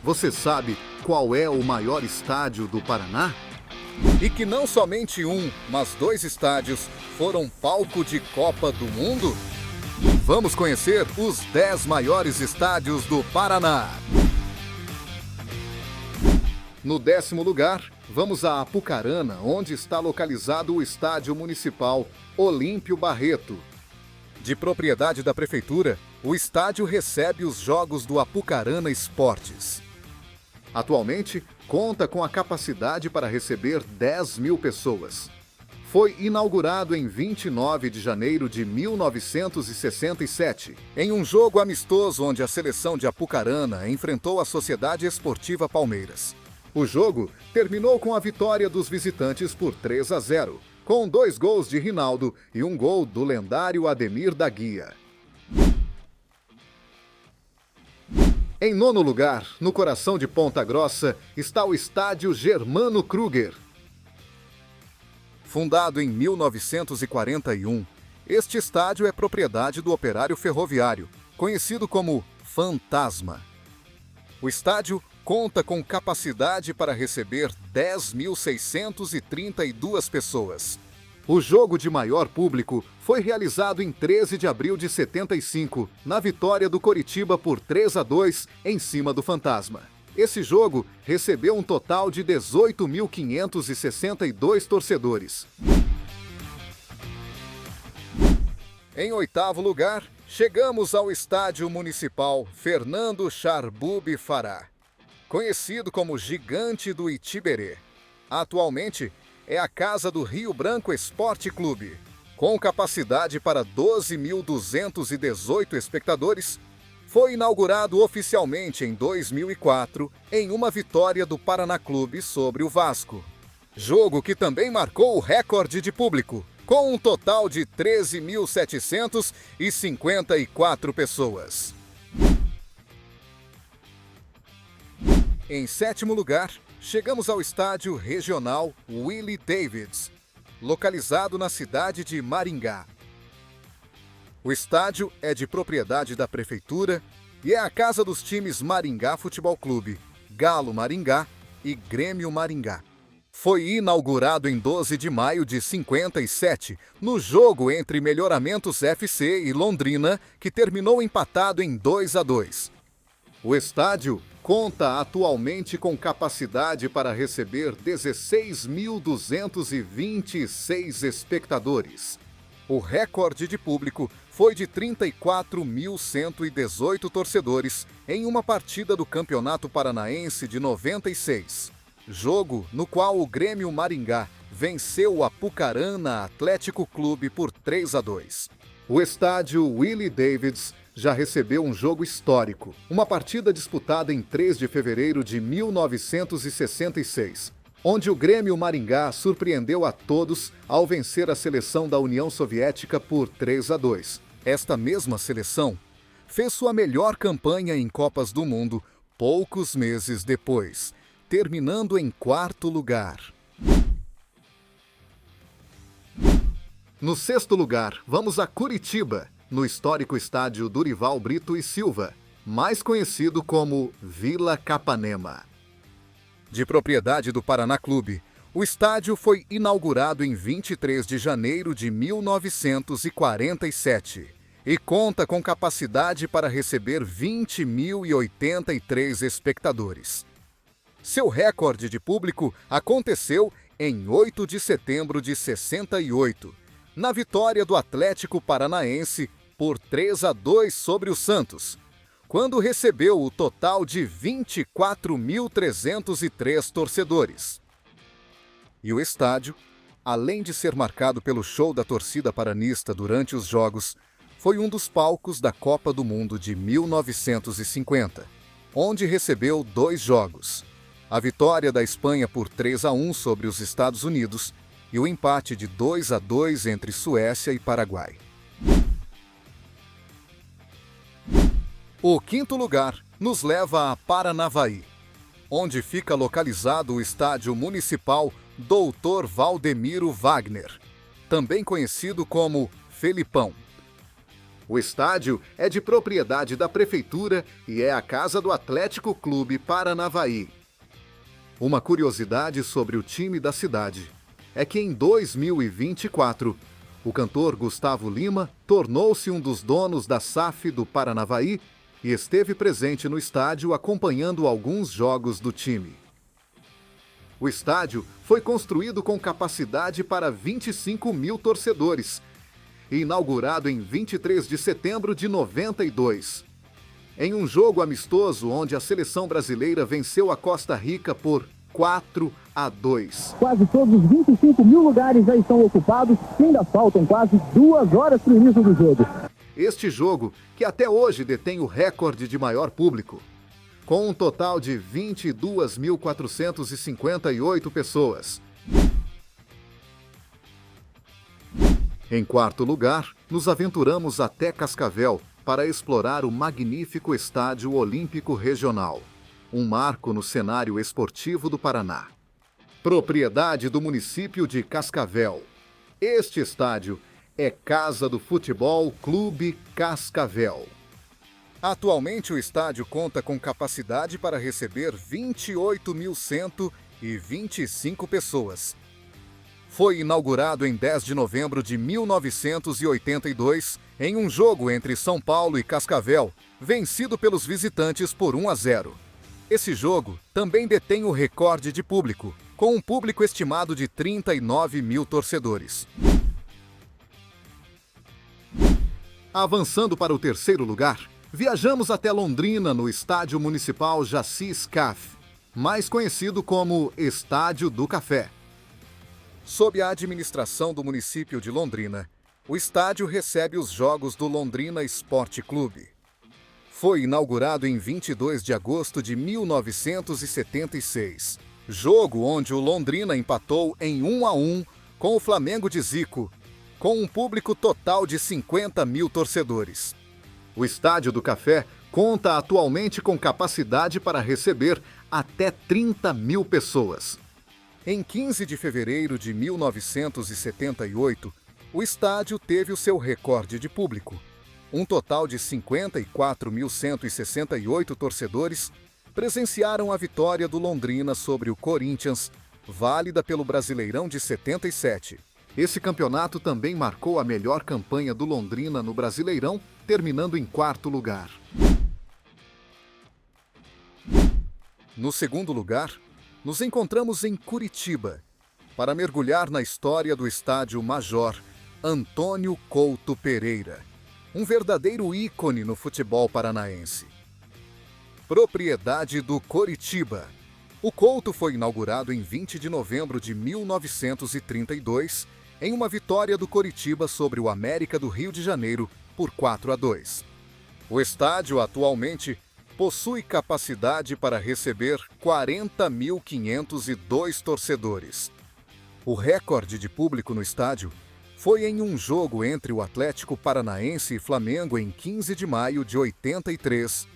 Você sabe qual é o maior estádio do Paraná? E que não somente um, mas 2 estádios foram palco de Copa do Mundo? Vamos conhecer os 10 maiores estádios do Paraná. No 10º lugar, vamos a Apucarana, onde está localizado o Estádio Municipal Olímpio Barreto. De propriedade da Prefeitura, o estádio recebe os jogos do Apucarana Esportes. Atualmente, conta com a capacidade para receber 10 mil pessoas. Foi inaugurado em 29 de janeiro de 1967, em um jogo amistoso onde a seleção de Apucarana enfrentou a Sociedade Esportiva Palmeiras. O jogo terminou com a vitória dos visitantes por 3-0, com 2 gols de Rinaldo e 1 gol do lendário Ademir da Guia. Em 9º lugar, no coração de Ponta Grossa, está o Estádio Germano Krüger. Fundado em 1941, este estádio é propriedade do Operário Ferroviário, conhecido como Fantasma. O estádio conta com capacidade para receber 10.632 pessoas. O jogo de maior público foi realizado em 13 de abril de 75, na vitória do Coritiba por 3-2 em cima do Fantasma. Esse jogo recebeu um total de 18.562 torcedores. Em 8º lugar, chegamos ao Estádio Municipal Fernando Charbub Fará, conhecido como Gigante do Itiberê. Atualmente, é a casa do Rio Branco Esporte Clube. Com capacidade para 12.218 espectadores, foi inaugurado oficialmente em 2004 em uma vitória do Paraná Clube sobre o Vasco. Jogo que também marcou o recorde de público, com um total de 13.754 pessoas. Em 7º lugar, chegamos ao Estádio Regional Willie Davids, localizado na cidade de Maringá. O estádio é de propriedade da Prefeitura e é a casa dos times Maringá Futebol Clube, Galo Maringá e Grêmio Maringá. Foi inaugurado em 12 de maio de 57, no jogo entre Melhoramentos FC e Londrina, que terminou empatado em 2-2. O estádio conta atualmente com capacidade para receber 16.226 espectadores. O recorde de público foi de 34.118 torcedores em uma partida do Campeonato Paranaense de 96. Jogo no qual o Grêmio Maringá venceu o Apucarana Atlético Clube por 3-2. O estádio Willie Davids já recebeu um jogo histórico, uma partida disputada em 3 de fevereiro de 1966, onde o Grêmio Maringá surpreendeu a todos ao vencer a seleção da União Soviética por 3-2. Esta mesma seleção fez sua melhor campanha em Copas do Mundo poucos meses depois, terminando em 4º lugar. No 6º lugar, vamos a Curitiba, no histórico estádio Durival Brito e Silva, mais conhecido como Vila Capanema. De propriedade do Paraná Clube, o estádio foi inaugurado em 23 de janeiro de 1947 e conta com capacidade para receber 20.083 espectadores. Seu recorde de público aconteceu em 8 de setembro de 68, na vitória do Atlético Paranaense por 3-2 sobre o Santos, quando recebeu o total de 24.303 torcedores. E o estádio, além de ser marcado pelo show da torcida paranista durante os jogos, foi um dos palcos da Copa do Mundo de 1950, onde recebeu 2 jogos: a vitória da Espanha por 3-1 sobre os Estados Unidos e o empate de 2-2 entre Suécia e Paraguai. O 5º lugar nos leva a Paranavaí, onde fica localizado o Estádio Municipal Dr. Valdemiro Wagner, também conhecido como Felipão. O estádio é de propriedade da Prefeitura e é a casa do Atlético Clube Paranavaí. Uma curiosidade sobre o time da cidade é que em 2024, o cantor Gustavo Lima tornou-se um dos donos da SAF do Paranavaí e esteve presente no estádio acompanhando alguns jogos do time. O estádio foi construído com capacidade para 25 mil torcedores e inaugurado em 23 de setembro de 92. Em um jogo amistoso onde a seleção brasileira venceu a Costa Rica por 4-2. Quase todos os 25 mil lugares já estão ocupados e ainda faltam quase 2 horas para o início do jogo. Este jogo, que até hoje detém o recorde de maior público, com um total de 22.458 pessoas. Em quarto lugar, nos aventuramos até Cascavel para explorar o magnífico Estádio Olímpico Regional, um marco no cenário esportivo do Paraná. Propriedade do município de Cascavel. Este estádio é Casa do Futebol Clube Cascavel. Atualmente o estádio conta com capacidade para receber 28.125 pessoas. Foi inaugurado em 10 de novembro de 1982 em um jogo entre São Paulo e Cascavel, vencido pelos visitantes por 1-0. Esse jogo também detém o recorde de público, com um público estimado de 39 mil torcedores. Avançando para o terceiro lugar, viajamos até Londrina no Estádio Municipal Jaci Scaf, mais conhecido como Estádio do Café. Sob a administração do município de Londrina, o estádio recebe os jogos do Londrina Esporte Clube. Foi inaugurado em 22 de agosto de 1976, jogo onde o Londrina empatou em 1-1 com o Flamengo de Zico, com um público total de 50 mil torcedores. O Estádio do Café conta atualmente com capacidade para receber até 30 mil pessoas. Em 15 de fevereiro de 1978, o estádio teve o seu recorde de público. Um total de 54.168 torcedores presenciaram a vitória do Londrina sobre o Corinthians, válida pelo Brasileirão de 77. Esse campeonato também marcou a melhor campanha do Londrina no Brasileirão, terminando em quarto lugar. No segundo lugar, nos encontramos em Curitiba, para mergulhar na história do Estádio Major Antônio Couto Pereira, um verdadeiro ícone no futebol paranaense. Propriedade do Coritiba. O Couto foi inaugurado em 20 de novembro de 1932, em uma vitória do Coritiba sobre o América do Rio de Janeiro por 4-2. O estádio atualmente possui capacidade para receber 40.502 torcedores. O recorde de público no estádio foi em um jogo entre o Atlético Paranaense e Flamengo em 15 de maio de 83,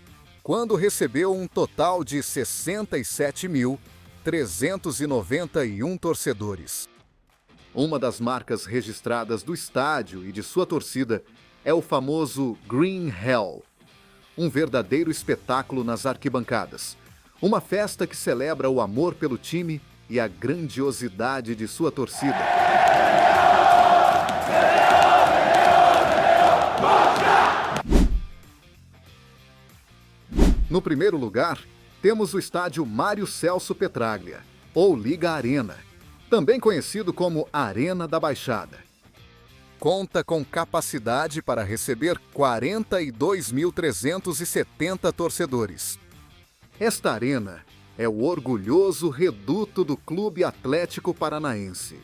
quando recebeu um total de 67.391 torcedores. Uma das marcas registradas do estádio e de sua torcida é o famoso Green Hell, um verdadeiro espetáculo nas arquibancadas. Uma festa que celebra o amor pelo time e a grandiosidade de sua torcida. No primeiro lugar, temos o estádio Mário Celso Petraglia, ou Liga Arena, também conhecido como Arena da Baixada. Conta com capacidade para receber 42.370 torcedores. Esta arena é o orgulhoso reduto do Clube Atlético Paranaense.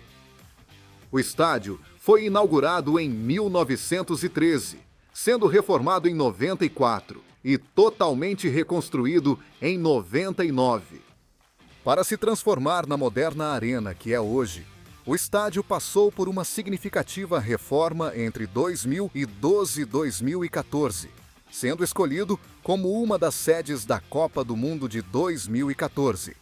O estádio foi inaugurado em 1913, sendo reformado em 94 e totalmente reconstruído em 99. Para se transformar na moderna arena que é hoje, o estádio passou por uma significativa reforma entre 2012 e 2014, sendo escolhido como uma das sedes da Copa do Mundo de 2014.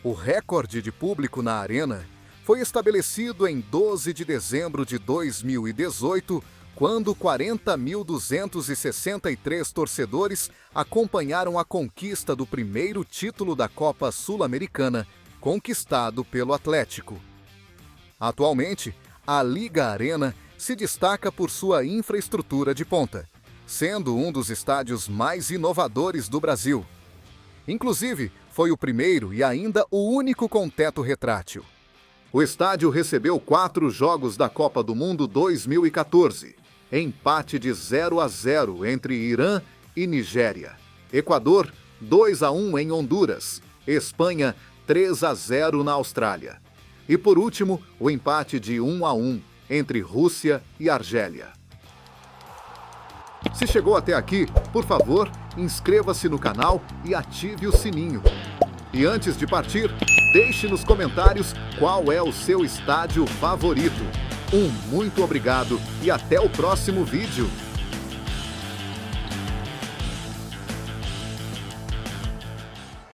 O recorde de público na arena foi estabelecido em 12 de dezembro de 2018, quando 40.263 torcedores acompanharam a conquista do primeiro título da Copa Sul-Americana, conquistado pelo Atlético. Atualmente, a Liga Arena se destaca por sua infraestrutura de ponta, sendo um dos estádios mais inovadores do Brasil. Inclusive, foi o primeiro e ainda o único com teto retrátil. O estádio recebeu 4 jogos da Copa do Mundo 2014, empate de 0-0 entre Irã e Nigéria. Equador, 2-1 em Honduras. Espanha, 3-0 na Austrália. E por último, o empate de 1-1 entre Rússia e Argélia. Se chegou até aqui, por favor, inscreva-se no canal e ative o sininho. E antes de partir, deixe nos comentários qual é o seu estádio favorito. Um muito obrigado e até o próximo vídeo.